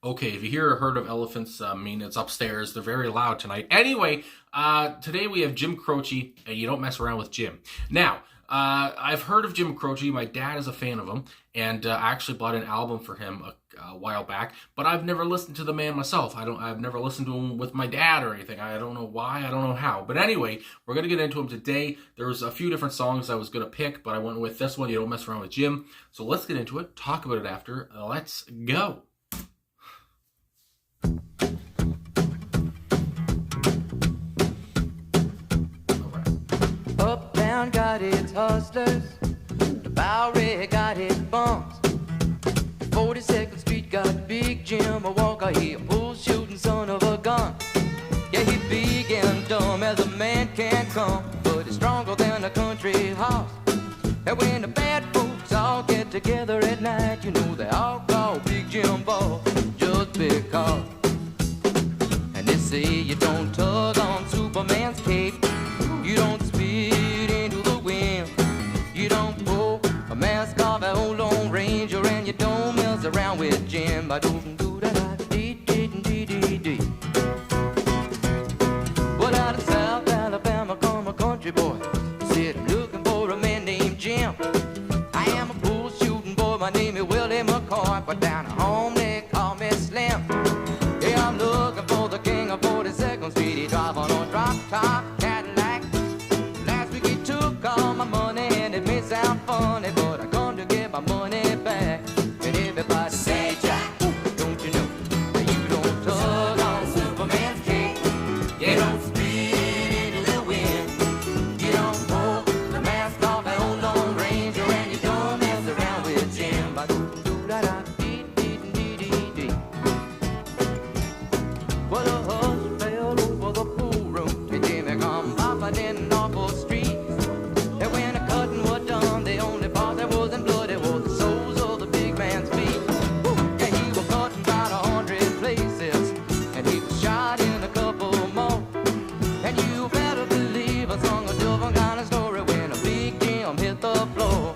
Okay, if you hear a herd of elephants, I mean, it's upstairs. They're very loud tonight. Anyway, today we have Jim Croce, and you don't mess around with Jim. Now, I've heard of Jim Croce. My dad is a fan of him, and I actually bought an album for him a while back. But I've never listened to the man myself. I've never listened to him with my dad or anything. I don't know why. I don't know how. But anyway, we're gonna get into him today. There's a few different songs I was gonna pick, but I went with this one. You don't mess around with Jim. So let's get into it. Talk about it after. Let's go. Uptown got its hustlers, the Bowery got its bums. 42nd Street got Big Jim, a walker, he a bull shooting son of a gun. Yeah, he big and dumb as a man can come, but he's stronger than a country horse. And when the bad folks all get together at night, you know they all call Big Jim boss, just because. And they say you don't tug on Superman's cape, you don't spit into the wind, you don't pull a mask off an old Lone Ranger, and you don't mess around with Jim. But out of South Alabama come a country boy, said I'm looking for a man named Jim. I am a bull shooting boy, my name is Willie McCoy, but down at home they call me Slim. Yeah, I'm looking for the king of 42nd Street. He drive on a drop top Cadillac. Last week he took all my money, and it may sound funny, but I come to get my money back. And everybody say, Jack, don't you know that you don't tug on Superman's cape? You don't spit into the wind, you don't pull the mask off an old Lone Ranger, and you don't mess around with Jim. Well, a hush fell over the pool room, and Jimmy come popping in Norfolk Street. And when the cutting was done, the only part that wasn't bloody was the soles of the big man's feet. Yeah, he was cut in about 100 places, and he was shot in a couple more. And you better believe I sung a different kind of story when a Big Jim hit the floor.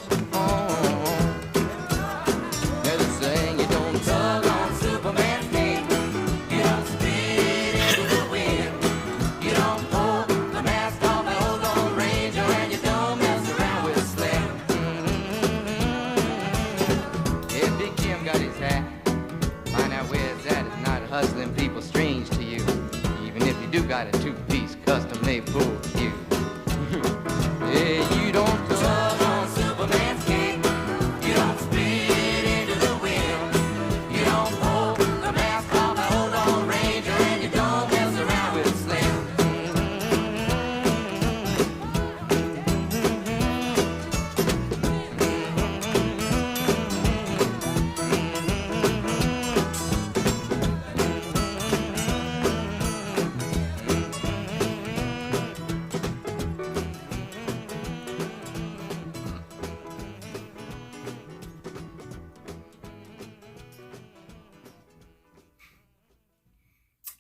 Yeah, they saying you don't tug on Superman's cape, you don't spit into the wind, you don't pull the mask off an old Lone Ranger, and you don't mess around with Slim. Yeah, Big Jim got his hat. Find out where it's at. It's not hustling people strange to you, even if you do got a two-piece custom-made bull cue. Yeah, you don't tug on Superman's cape, you don't spit into the wind, you don't pull the mask off an old Lone Ranger, and you don't mess around with Slim.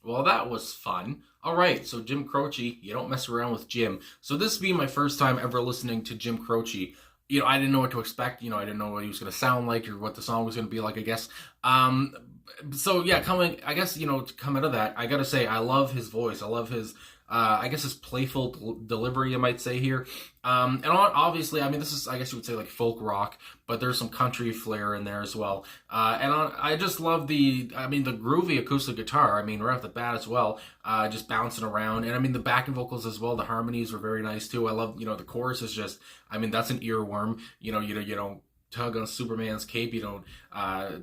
Well, that was fun. All right, so Jim Croce, you don't mess around with Jim. So this being my first time ever listening to Jim Croce, I didn't know what to expect. I didn't know what he was going to sound like or what the song was going to be like, I guess. So yeah, to come out of that, I got to say, I love his voice. I love his, his playful delivery, I might say here. Obviously, this is, I guess you would say, like folk rock, but there's some country flair in there as well. I just love the groovy acoustic guitar. Right off the bat as well, just bouncing around. And the backing vocals as well, the harmonies were very nice too. I love, the chorus is just, that's an earworm. You don't tug on Superman's cape, you don't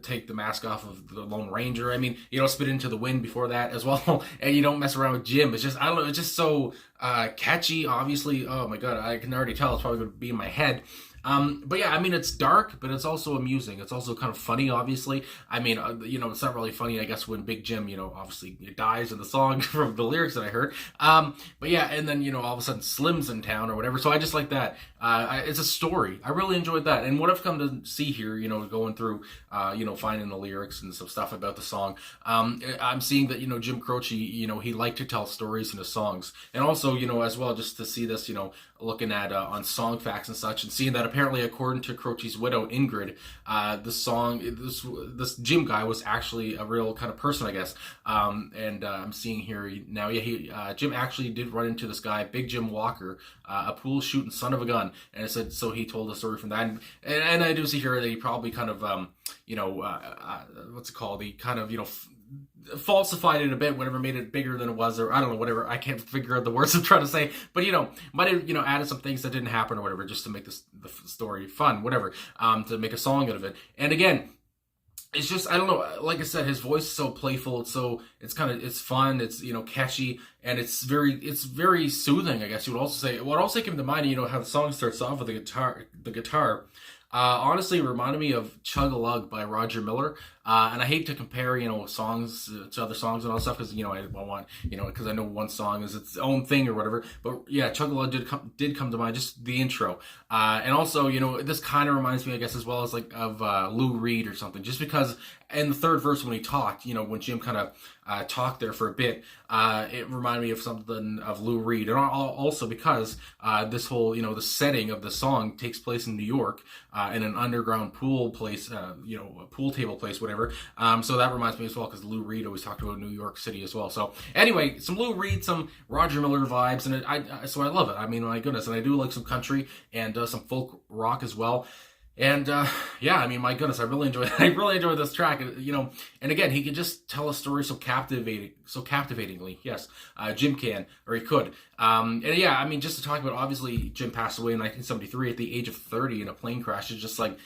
take the mask off of the Lone Ranger. You don't spit into the wind before that as well, and you don't mess around with Jim. It's just, I don't know, it's just so catchy, obviously. Oh my god, I can already tell it's probably going to be in my head. But yeah, it's dark, but it's also amusing. It's also kind of funny, obviously. It's not really funny, I guess, when Big Jim, obviously dies in the song from the lyrics that I heard. But yeah, and then, all of a sudden Slim's in town or whatever. So I just like that. It's a story. I really enjoyed that. And what I've come to see here, going through, finding the lyrics and some stuff about the song, I'm seeing that, Jim Croce, he liked to tell stories in his songs. And also, as well, just to see this, looking at on song facts and such, and seeing that apparently, according to Croce's widow, Ingrid, this Jim guy was actually a real kind of person, I guess. I'm seeing here now, Jim actually did run into this guy, Big Jim Walker, a pool shooting son of a gun. And it said, so he told a story from that. And I do see here that he probably kind of, what's it called? He kind of, falsified it a bit, whatever, made it bigger than it was, or I don't know, whatever. I can't figure out the words I'm trying to say, but might have added some things that didn't happen or whatever, just to make the story fun, whatever, to make a song out of it. And again, it's just, I don't know, like I said, his voice is so playful, it's fun, it's catchy, and it's very soothing, I guess you would also say. What also came to mind, how the song starts off with the guitar. Honestly, it reminded me of Chug-a-Lug by Roger Miller. And I hate to compare, songs to other songs and all that stuff, because, I want, because I know one song is its own thing or whatever. But yeah, Chug-a-Lug did come to mind, just the intro. And also, this kind of reminds me, I guess, as well as of Lou Reed or something, just because in the third verse when he talked, when Jim kind of talked there for a bit, it reminded me of something of Lou Reed. And also because this whole, the setting of the song takes place in New York, in an underground pool place, a pool table place, whatever. So that reminds me as well, because Lou Reed always talked about New York City as well. So anyway, some Lou Reed, some Roger Miller vibes, and so I love it. I mean, my goodness, and I do like some country and some folk rock as well. And I mean, my goodness, I really enjoy this track. And again, he could just tell a story so captivatingly. Yes, Jim can, or he could. And yeah, I mean, just to talk about, obviously, Jim passed away in 1973 at the age of 30 in a plane crash. It's just like,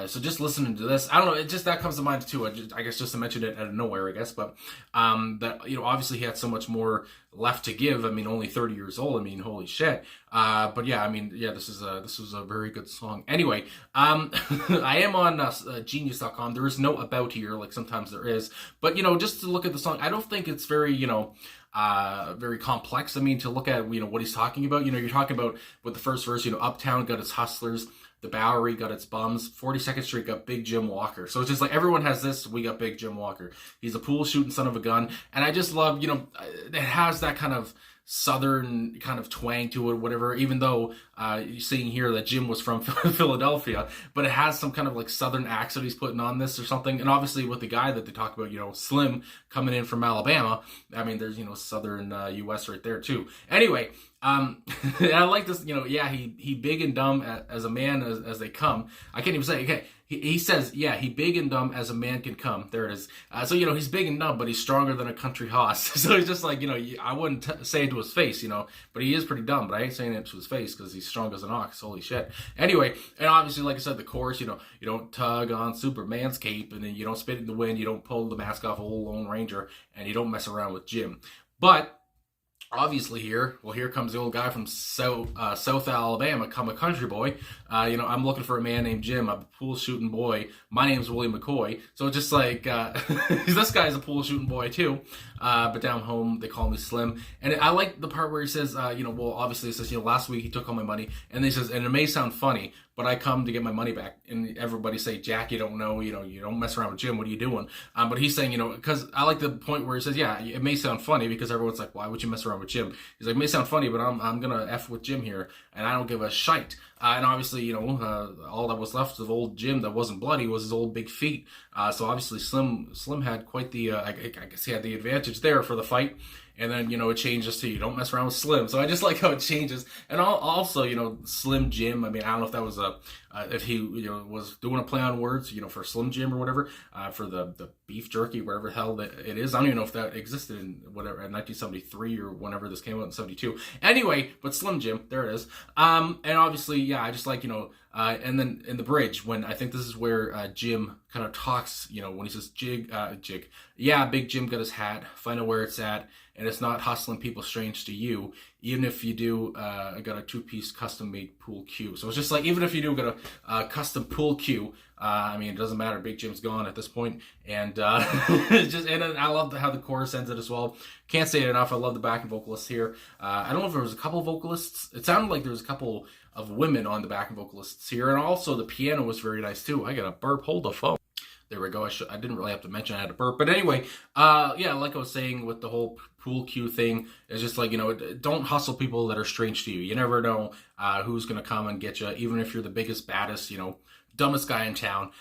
so just listening to this, I don't know, it just, that comes to mind too. I guess just to mention it out of nowhere, I guess. But that, obviously he had so much more left to give. I mean, only 30 years old. I mean, holy shit. But yeah, I mean, yeah, this was a very good song. Anyway, I am on Genius.com. There is no about here, like sometimes there is. But just to look at the song, I don't think it's very very complex. I mean, to look at what he's talking about. You're talking about with the first verse. Uptown got its hustlers. The Bowery got its bums. 42nd Street got Big Jim Walker. So it's just like everyone has this. We got Big Jim Walker. He's a pool shooting son of a gun. And I just love, it has that kind of southern kind of twang to it, whatever, even though you're seeing here that Jim was from Philadelphia, but it has some kind of like southern accent he's putting on this or something. And obviously with the guy that they talk about, Slim, coming in from Alabama, I mean, there's, southern US right there too. Anyway, I like this, he big and dumb as a man as they come. I can't even say, okay. He says, yeah, he big and dumb as a man can come. There it is. So, he's big and dumb, but he's stronger than a country hoss. So he's just like, I wouldn't say it to his face, but he is pretty dumb, but I ain't saying it to his face because he's strong as an ox. Holy shit. Anyway, and obviously, like I said, the chorus, you don't tug on Superman's cape, and then you don't spit in the wind, you don't pull the mask off old Lone Ranger, and you don't mess around with Jim. But obviously here comes the old guy from South Alabama, come a country boy. I'm looking for a man named Jim. I'm a pool shooting boy. My name's William McCoy. So it's just like, this guy's a pool shooting boy too. But down home, they call me Slim. And I like the part where he says, obviously it says, last week he took all my money. And he says, and it may sound funny, but I come to get my money back. And everybody say, Jack, you don't know, you don't mess around with Jim. What are you doing? But he's saying, because I like the point where he says, yeah, it may sound funny, because everyone's like, why would you mess around with Jim? He's like, it may sound funny, but I'm going to F with Jim here, and I don't give a shite. And obviously, all that was left of old Jim that wasn't bloody was his old big feet. So obviously Slim had quite the, I guess he had the advantage there for the fight. And then, it changes to, you don't mess around with Slim. So I just like how it changes. And also, Slim Jim, I mean, I don't know if that was if he, was doing a play on words, for Slim Jim or whatever, for the beef jerky, whatever the hell that it is. I don't even know if that existed in whatever, in 1973 or whenever this came out in 72. Anyway, but Slim Jim, there it is. And obviously, yeah, I just like, and then in the bridge, when I think this is where Jim kind of talks, when he says, Jig, yeah, Big Jim got his hat, find out where it's at, and it's not hustling people strange to you. Even if you do, I got a 2-piece custom-made pool cue. So it's just like, even if you do got a custom pool cue, I mean, it doesn't matter. Big Jim's gone at this point. And and I love how the chorus ends it as well. Can't say it enough. I love the backing vocalists here. I don't know if there was a couple vocalists. It sounded like there was a couple of women on the backing vocalists here. And also the piano was very nice too. I got a burp. Hold the phone. There we go. I didn't really have to mention I had a burp. But anyway, yeah, like I was saying with the whole pool cue thing, it's just like, don't hustle people that are strange to you. You never know who's going to come and get you, even if you're the biggest, baddest, dumbest guy in town.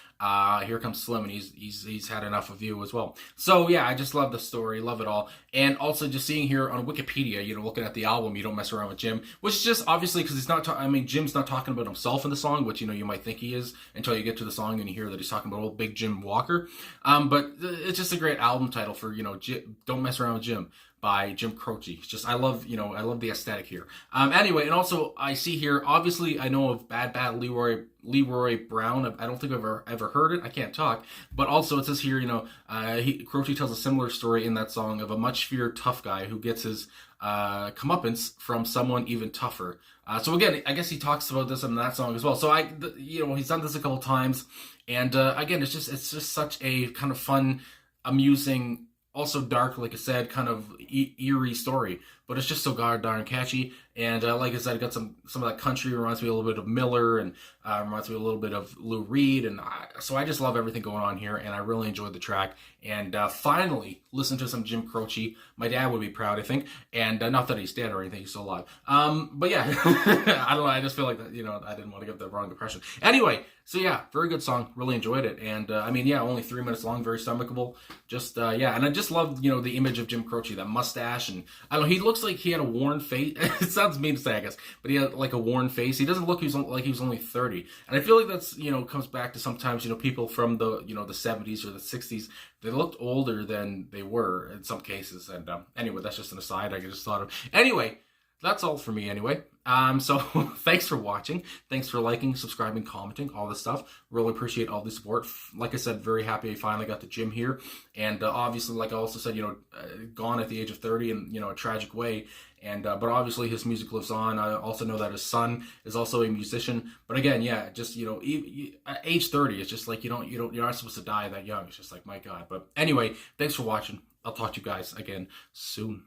Here comes Slim, and he's had enough of you as well. So yeah, I just love the story, love it all, and also just seeing here on Wikipedia, looking at the album, You Don't Mess Around with Jim, which is just obviously because he's not. Jim's not talking about himself in the song, which you might think he is until you get to the song and you hear that he's talking about old Big Jim Walker. But it's just a great album title for Don't Mess Around with Jim by Jim Croce. It's just I love the aesthetic here. Anyway, and also I see here, obviously I know of Bad Leroy Brown. I don't think I've ever heard it. I can't talk. But also it says here, Croce tells a similar story in that song of a much feared tough guy who gets his comeuppance from someone even tougher. So again, I guess he talks about this in that song as well. So he's done this a couple times, and again, it's just such a kind of fun, amusing, also dark, like I said, kind of eerie story, but it's just so darn catchy. And like I said, I got some of that country, reminds me a little bit of Miller, and reminds me a little bit of Lou Reed, and so I just love everything going on here, and I really enjoyed the track. And finally, listen to some Jim Croce. My dad would be proud, I think, and not that he's dead or anything, he's still alive. But yeah, I don't know, I just feel like that, I didn't want to give the wrong impression. Anyway, so yeah, very good song, really enjoyed it, and only 3 minutes long, very stomachable. Just yeah, and I just love the image of Jim Croce, that mustache, and I don't know, he looks like he had a worn face. It sounds mean to say, I guess, but he had like a worn face. He doesn't look like he was only 30, and I feel like that's comes back to sometimes people from the the 70s or the 60s. They looked older than they were in some cases. And anyway, that's just an aside I just thought of. Anyway, that's all for me anyway. So thanks for watching. Thanks for liking, subscribing, commenting, all this stuff. Really appreciate all the support. Like I said, very happy I finally got the gym here. And obviously, like I also said, gone at the age of 30 in, a tragic way. And but obviously his music lives on. I also know that his son is also a musician. But again, yeah, just at age 30, it's just like you're not supposed to die that young. It's just like, my God. But anyway, thanks for watching. I'll talk to you guys again soon.